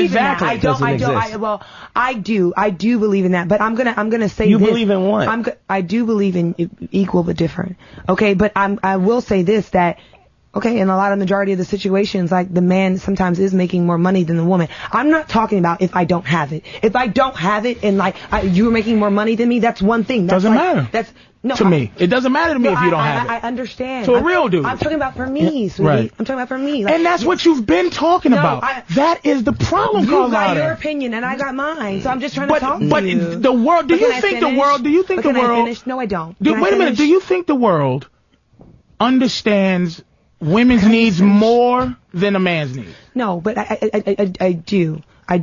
believe in that. I do believe in that. But I'm gonna say you this. Believe in what? I do believe in equal but different. Okay, but I will say this, that okay, in a lot of majority of the situations, like, the man sometimes is making more money than the woman. I'm not talking about if I don't have it. If I don't have it and, like, you're making more money than me, that's one thing. That's doesn't matter. That's no. To me, it doesn't matter to me if you don't have it. I understand. To a real dude. I'm talking about for me, sweetie. Right. I'm talking about for me. Like, and that's what you've been talking about. That is the problem, You got your opinion and I got mine, so I'm just trying to talk to you. But the world, do you think the world? Can I finish? No, I don't. Wait a minute. Do you think the world understands women's needs more than a man's needs? No, but I do. I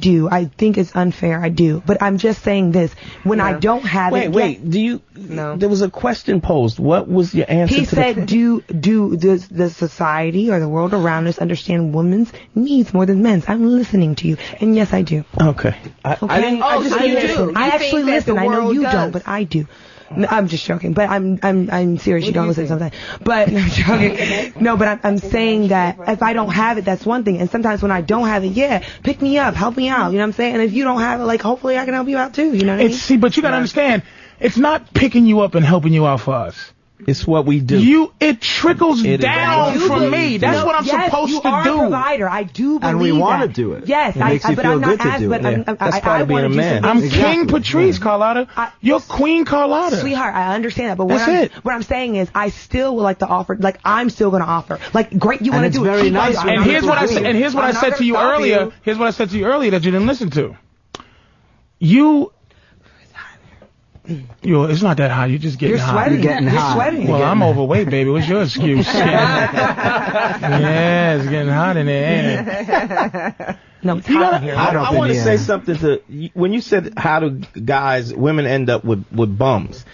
think it's unfair. I do. But I'm just saying this. When I don't have it. Wait. Do you? No. There was a question posed. What was your answer? He said, do the society or the world around us understand women's needs more than men's? I'm listening to you, and yes, I do. Okay. I do. I actually listen. I know you don't, but I do. No, I'm just joking, but I'm serious. You don't listen sometimes, but I'm joking. No, but I'm saying that if I don't have it, that's one thing. And sometimes when I don't have it, pick me up, help me out. You know what I'm saying? And if you don't have it, like, hopefully I can help you out too. You know what I mean? See, but you gotta understand, it's not picking you up and helping you out for us. It's what we do. It trickles down from me. That's what I'm supposed to do. You are a provider. I do believe that. And we want to do it. Yes, but I'm not as, but that's part of being a man. I'm King Patrice, Carlotta. You're Queen Carlotta. Sweetheart, I understand that, but what I'm saying is, I still would like to offer. Like, I'm still going to offer. Like, great, you want to do it. Very nice. And here's what I said. And here's what I said to you earlier. Here's what I said to you earlier that you didn't listen to. It's not that hot. You're just getting hot. You're getting sweating. Well, I'm overweight, baby. What's your excuse? Yeah, it's getting hot in there, ain't it? No, it's hot in here. I want to say something to when you said how do women end up with bums.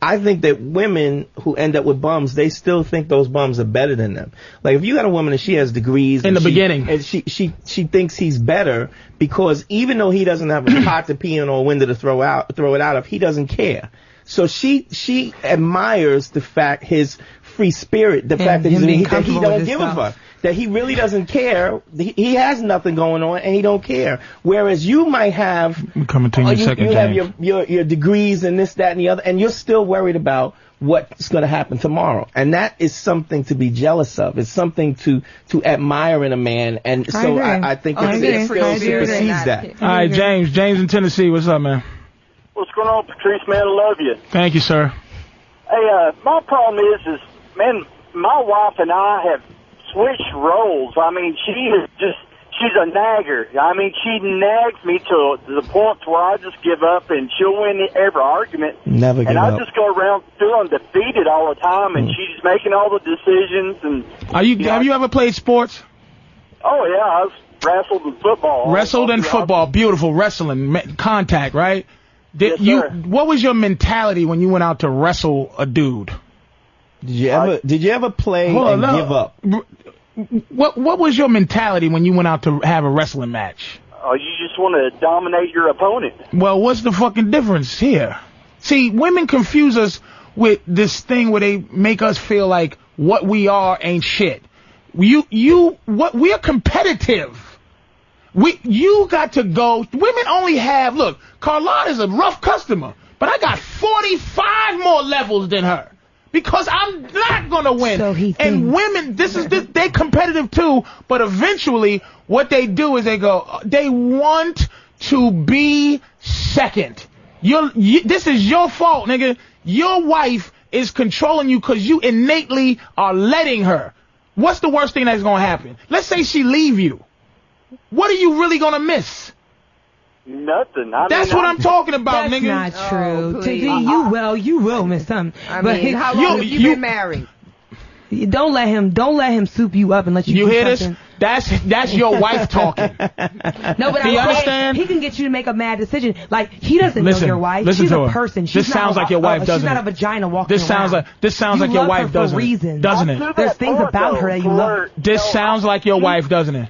I think that women who end up with bums, they still think those bums are better than them. Like, if you got a woman and she has degrees in the beginning, and she thinks he's better because even though he doesn't have a pot to pee in or a window to throw it out of, he doesn't care. So she admires the fact, his free spirit, the fact that he don't give a fuck. That he really doesn't care. He has nothing going on, and he don't care. Whereas you might have, coming to you have your degrees and this, that, and the other, and you're still worried about what's going to happen tomorrow. And that is something to be jealous of. It's something to admire in a man. And so I think it still supersedes that. All right, James in Tennessee, what's up, man? What's going on, Patrice, man? I love you. Thank you, sir. Hey, my problem is, man, my wife and I have switched roles. I mean, she's a nagger. I mean, she nags me to the point where I just give up, and she'll win every argument. Never give up. And I just go around feeling defeated all the time, and she's making all the decisions. And have you ever played sports? Oh yeah, I've wrestled and football. Wrestled and football, beautiful wrestling, contact, right? Yes, sir. What was your mentality when you went out to wrestle a dude? Did you ever play and give up? What was your mentality when you went out to have a wrestling match? Oh, you just want to dominate your opponent. Well, what's the fucking difference here? See, women confuse us with this thing where they make us feel like what we are ain't shit. We're competitive. You got to go. Women only have, look, Carlotta's a rough customer, but I got 45 more levels than her. Because I'm not going to win. And women, they competitive too, but eventually what they do is they want to be second. This is your fault, nigga. Your wife is controlling you because you innately are letting her. What's the worst thing that's going to happen? Let's say she leave you. What are you really going to miss? Nothing. That's what I'm talking about, nigga. That's not true. Oh, you will miss something. I mean, how long have you been married? Don't let him soup you up and let you. You do hear something. this? That's your wife talking. No, but you understand? He can get you to make a mad decision. Like, he doesn't know your wife. Listen She's to a her. person. This sounds like your wife, doesn't it? She's not a vagina walking around. This sounds like your wife, doesn't it? Doesn't it? There's things about her that you love. This sounds like your wife, doesn't it?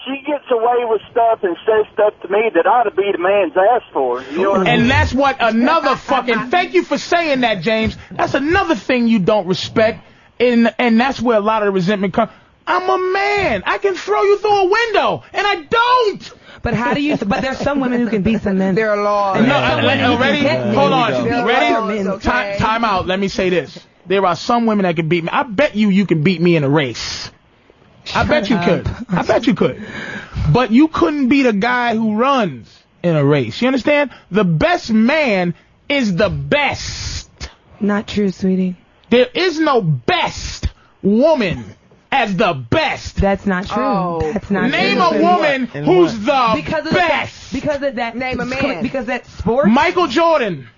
She gets away with stuff and says stuff to me that ought to beat a man's ass for. You know what I mean? And that's what another fucking... Thank you for saying that, James. That's another thing you don't respect, and that's where a lot of the resentment comes. I'm a man. I can throw you through a window, and I don't. But how do you? But there's some women who can beat some men. There are laws. Ready? Hold on. Ready? Okay. Time out. Let me say this. There are some women that can beat me. I bet you can beat me in a race. I bet you could. But you couldn't beat a guy who runs in a race. You understand? The best man is the best. Not true, sweetie. There is no best woman as the best. That's not true. Oh. That's not Name true. a woman who's the best. Because of that. Name a man. Because that sport. Michael Jordan.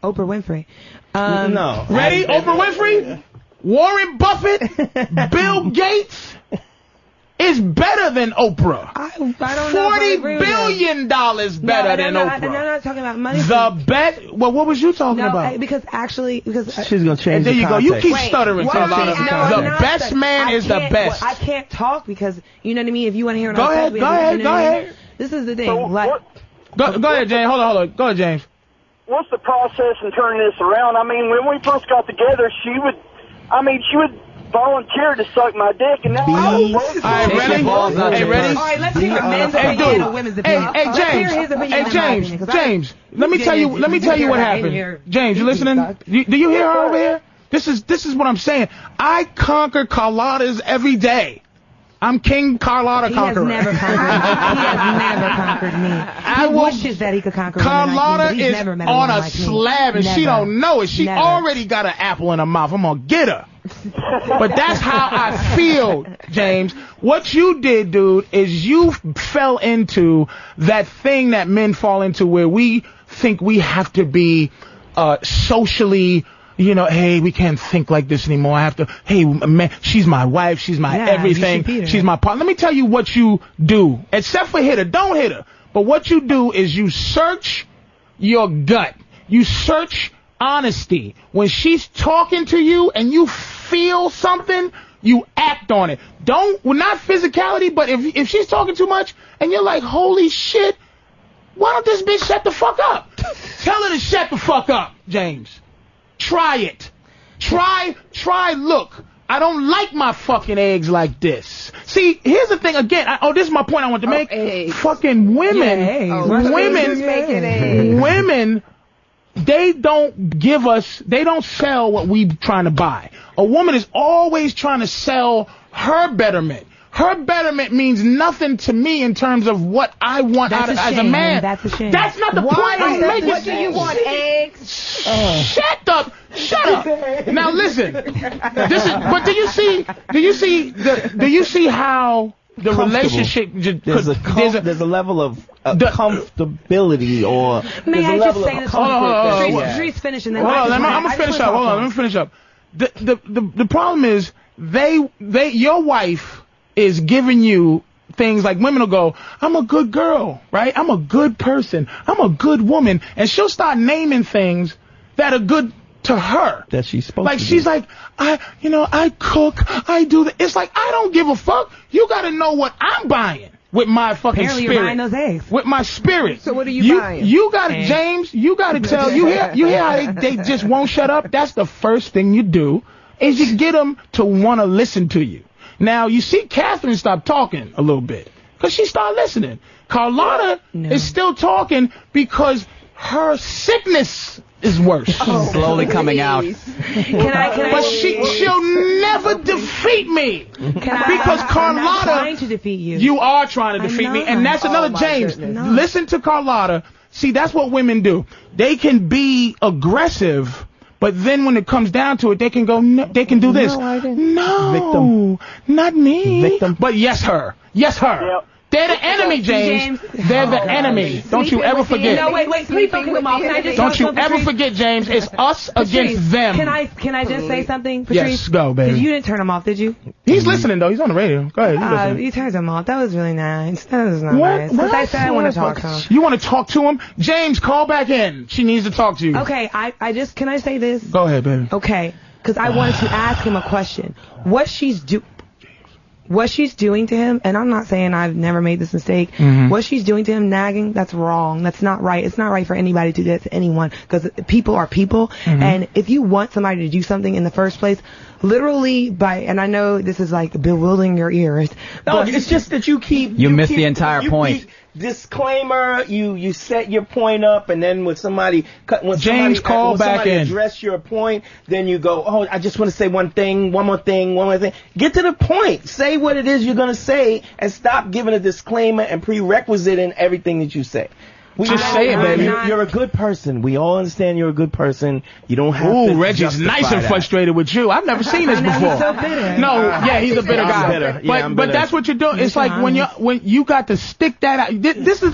Oprah Winfrey. No. Ready? Oprah Winfrey? Warren Buffett? Bill Gates? Is better than Oprah. I don't know. $40 billion better than Oprah. And I'm not talking about money. The best. Well, what was you talking about? Because she's gonna change. And there the you go. context. You keep stuttering. The best man is the best. I can't talk because you know what I mean. If you want to hear, go ahead. This is the thing. So Go ahead, James. Hold on. Go ahead, James. What's the process in turning this around? I mean, when we first got together, she would volunteer to suck my dick, and now All right, ready? All right, let's hear men's opinion and women's opinion. Hey, James. Let me tell you what happened. James, you listening? Do you hear her over here? This is what I'm saying. I conquer Carlotta's every day. I'm King Carlotta Conqueror. He has never conquered me. He wishes that he could conquer Carlotta me. is on a slab and she don't know it. She already got an apple in her mouth. I'm gonna get her. But that's how I feel, James. What you did, dude, is you fell into that thing that men fall into where we think we have to be socially, hey, we can't think like this anymore. I have to, hey, man, she's my wife. She's my everything. She's my partner. Let me tell you what you do. Except for hit her. Don't hit her. But what you do is you search your gut. You search honesty. When she's talking to you and you feel something, you act on it. Not physicality, but if she's talking too much and you're like, holy shit, why don't this bitch shut the fuck up? Tell her to shut the fuck up, James. Try it. Try, look. I don't like my fucking eggs like this. See, here's the thing again. This is my point I want to make. Fucking women, women, they don't sell what we trying to buy. A woman is always trying to sell her betterment. Her betterment means nothing to me in terms of what I want as a man. That's a shame. That's not the point I'm making. What do you want, eggs? Shut up. Now listen. But do you see how the relationship there's a level of comfortability or may I just say this? Hold on. Patrice finish and then I'm gonna finish up. Hold on, let me finish up. The problem is your wife is giving you things like women will go, I'm a good girl, right? I'm a good person. I'm a good woman. And she'll start naming things that are good to her. That she's supposed to do. She's like, I cook, I do that. It's like, I don't give a fuck. You gotta know what I'm buying with my fucking Apparently spirit. You're buying those eggs. With my spirit. So what are you buying? You gotta, James, you gotta tell, you hear how they just won't shut up? That's the first thing you do, is you get them to want to listen to you. Now, you see Catherine stop talking a little bit because she started listening. Carlotta is still talking because her sickness is worse. Slowly coming out. But she'll never defeat me. Because Carlotta, I'm not trying to defeat you. You are trying to defeat me. And that's another James. Listen to Carlotta. See, that's what women do. They can be aggressive. But then when it comes down to it, they can go, they can do this. No, victim. Not me. Victim. But yes, her. Yep. They're the enemy, James. They're the enemy. Don't you ever forget. No, wait, please don't cut them off. Can I just Don't you ever forget, James. It's us against them. Can I just say something, Patrice? Yes, go, baby. You didn't turn him off, did you? He's listening, though. He's on the radio. Go ahead. You turned him off. That was really nice. That was not nice. Because I said I want to talk to him. You want to talk to him? James, call back in. She needs to talk to you. Okay, can I say this? Go ahead, baby. Okay, because I wanted to ask him a question. What she's doing to him, and I'm not saying I've never made this mistake, what she's doing to him, nagging, that's wrong. That's not right. It's not right for anybody to do that to anyone, because people are people, and if you want somebody to do something in the first place, literally and I know this is like bewildering your ears. No, it's just that you missed the entire point. disclaimer, you set your point up, and then when somebody address your point, then you go, oh, I just want to say one more thing. Get to the point. Say what it is you're going to say, and stop giving a disclaimer and prerequisite in everything that you say. Just say it, baby. You're a good person. We all understand you're a good person. You don't have to. Ooh, Reggie's nice and frustrated with you. I've never seen this before. He's so bitter. No, yeah, he's a bitter guy. Bitter. Yeah, but that's what you're doing. It's like when you got to stick that out. This is